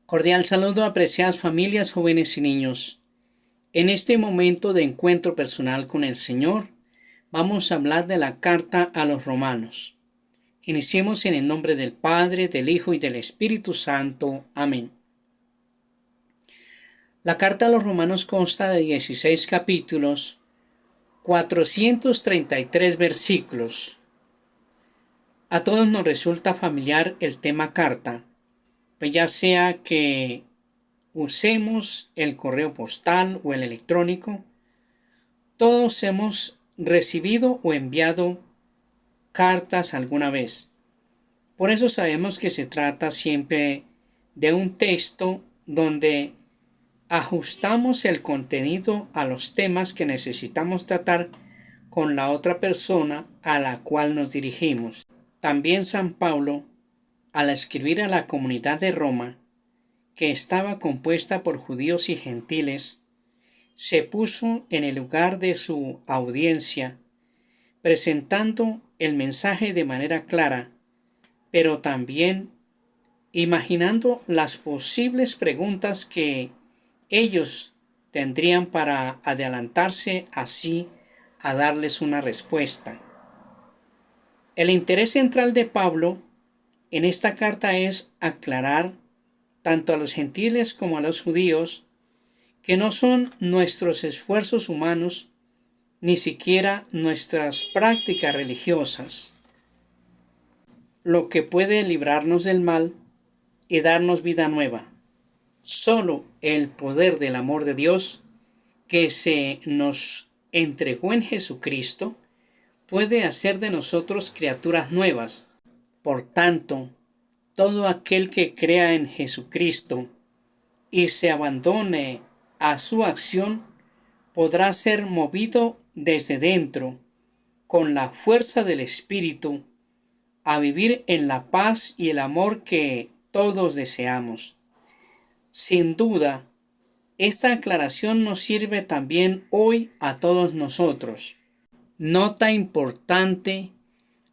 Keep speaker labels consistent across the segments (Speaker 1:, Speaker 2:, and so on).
Speaker 1: Cordial saludo, apreciadas familias, jóvenes y niños. En este momento de encuentro personal con el Señor, vamos a hablar de la carta a los romanos. Iniciemos en el nombre del Padre, del Hijo y del Espíritu Santo. Amén. La carta a los romanos consta de 16 capítulos, 433 versículos. A todos nos resulta familiar el tema carta, pues ya sea que usemos el correo postal o el electrónico, todos hemos recibido o enviado cartas alguna vez. Por eso sabemos que se trata siempre de un texto donde ajustamos el contenido a los temas que necesitamos tratar con la otra persona a la cual nos dirigimos. También San Pablo, al escribir a la comunidad de Roma, que estaba compuesta por judíos y gentiles, se puso en el lugar de su audiencia, presentando el mensaje de manera clara, pero también imaginando las posibles preguntas que ellos tendrían para adelantarse así a darles una respuesta. El interés central de Pablo en esta carta es aclarar tanto a los gentiles como a los judíos que no son nuestros esfuerzos humanos ni siquiera nuestras prácticas religiosas lo que puede librarnos del mal y darnos vida nueva. Solo el poder del amor de Dios que se nos entregó en Jesucristo puede hacer de nosotros criaturas nuevas. Por tanto, todo aquel que crea en Jesucristo y se abandone a su acción podrá ser movido desde dentro, con la fuerza del Espíritu, a vivir en la paz y el amor que todos deseamos. Sin duda, esta aclaración nos sirve también hoy a todos nosotros. Nota importante: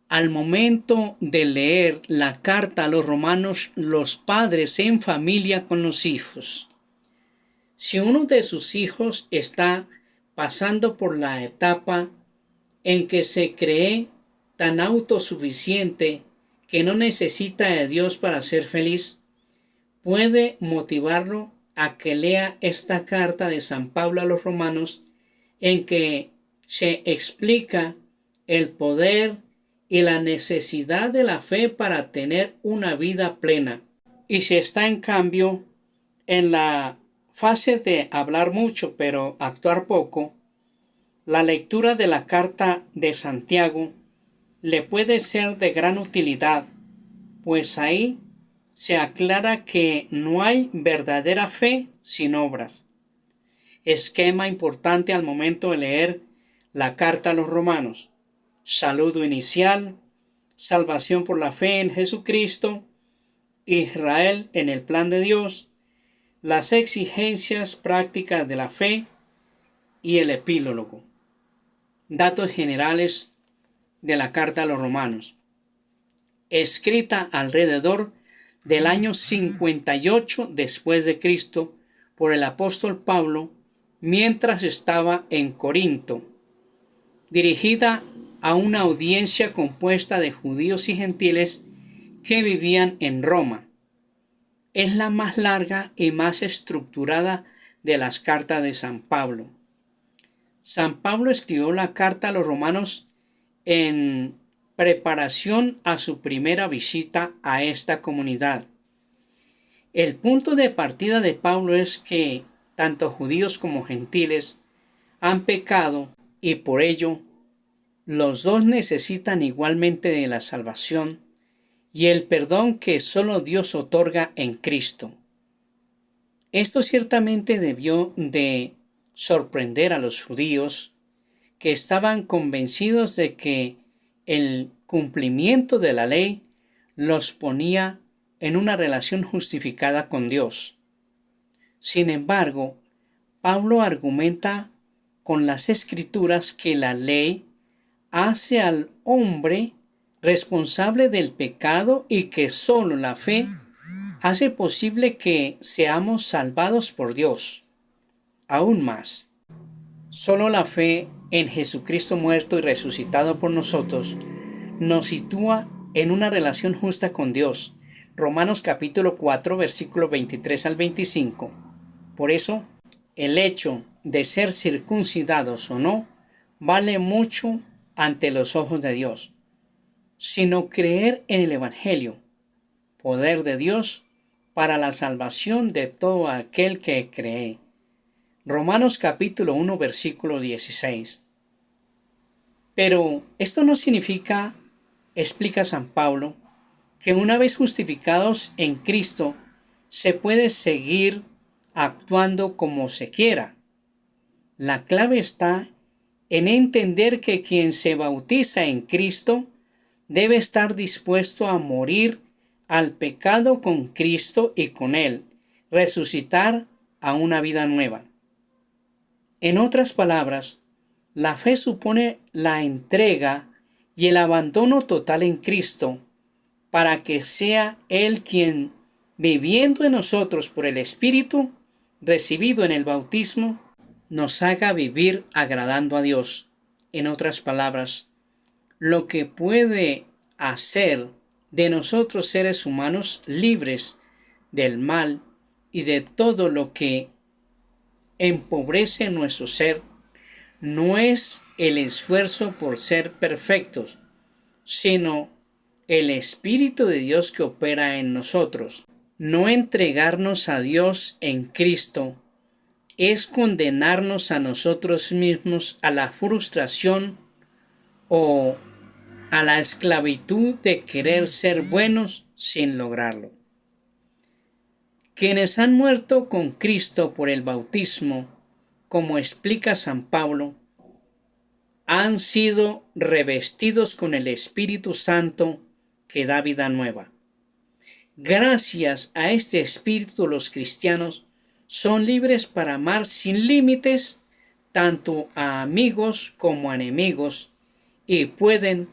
Speaker 1: al momento de leer la carta a los romanos, los padres en familia con los hijos. Si uno de sus hijos está pasando por la etapa en que se cree tan autosuficiente que no necesita de Dios para ser feliz, puede motivarlo a que lea esta carta de San Pablo a los romanos, en que se explica el poder y la necesidad de la fe para tener una vida plena. Y si está en cambio en la fase de hablar mucho pero actuar poco, la lectura de la carta de Santiago le puede ser de gran utilidad, pues ahí se aclara que no hay verdadera fe sin obras. Esquema importante al momento de leer la carta a los romanos: saludo inicial, salvación por la fe en Jesucristo, Israel en el plan de Dios, las exigencias prácticas de la fe y el epílogo. Datos generales de la carta a los romanos. Escrita alrededor del año 58 después de Cristo por el apóstol Pablo mientras estaba en Corinto, dirigida a una audiencia compuesta de judíos y gentiles que vivían en Roma. Es la más larga y más estructurada de las cartas de San Pablo. San Pablo escribió la carta a los romanos en preparación a su primera visita a esta comunidad. El punto de partida de Pablo es que tanto judíos como gentiles han pecado y por ello los dos necesitan igualmente de la salvación y el perdón que solo Dios otorga en Cristo. Esto ciertamente debió de sorprender a los judíos, que estaban convencidos de que el cumplimiento de la ley los ponía en una relación justificada con Dios. Sin embargo, Pablo argumenta con las Escrituras que la ley hace al hombre responsable del pecado y que solo la fe hace posible que seamos salvados por Dios. Aún más, solo la fe en Jesucristo muerto y resucitado por nosotros nos sitúa en una relación justa con Dios. Romanos capítulo 4, versículos 23 al 25. Por eso, el hecho de ser circuncidados o no vale mucho ante los ojos de Dios, sino creer en el Evangelio, poder de Dios para la salvación de todo aquel que cree. Romanos capítulo 1, versículo 16. Pero esto no significa, explica San Pablo, que una vez justificados en Cristo se puede seguir actuando como se quiera. La clave está en entender que quien se bautiza en Cristo debe estar dispuesto a morir al pecado con Cristo y con Él, resucitar a una vida nueva. En otras palabras, la fe supone la entrega y el abandono total en Cristo para que sea Él quien, viviendo en nosotros por el Espíritu, recibido en el bautismo, nos haga vivir agradando a Dios. En otras palabras, lo que puede hacer de nosotros seres humanos libres del mal y de todo lo que empobrece nuestro ser, no es el esfuerzo por ser perfectos, sino el Espíritu de Dios que opera en nosotros. No entregarnos a Dios en Cristo es condenarnos a nosotros mismos a la frustración o a la esclavitud de querer ser buenos sin lograrlo. Quienes han muerto con Cristo por el bautismo, como explica San Pablo, han sido revestidos con el Espíritu Santo que da vida nueva. Gracias a este Espíritu, los cristianos son libres para amar sin límites tanto a amigos como a enemigos y pueden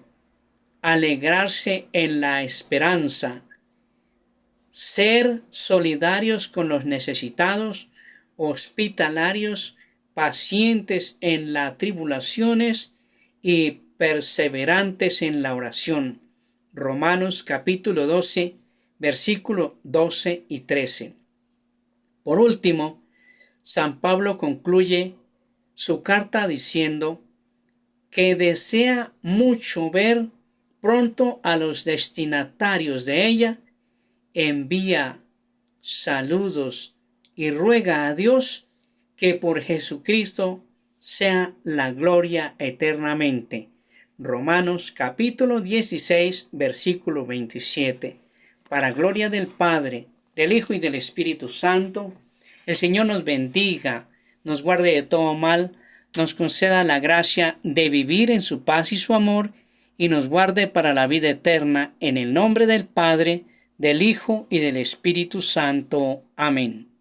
Speaker 1: alegrarse en la esperanza, ser solidarios con los necesitados, hospitalarios, pacientes en las tribulaciones y perseverantes en la oración. Romanos capítulo 12, versículos 12 y 13. Por último, San Pablo concluye su carta diciendo que desea mucho ver pronto a los destinatarios de ella, envía saludos y ruega a Dios que por Jesucristo sea la gloria eternamente. Romanos capítulo 16, versículo 27. Para gloria del Padre, del Hijo y del Espíritu Santo, el Señor nos bendiga, nos guarde de todo mal, nos conceda la gracia de vivir en su paz y su amor, y nos guarde para la vida eterna, en el nombre del Padre, del Hijo y del Espíritu Santo. Amén.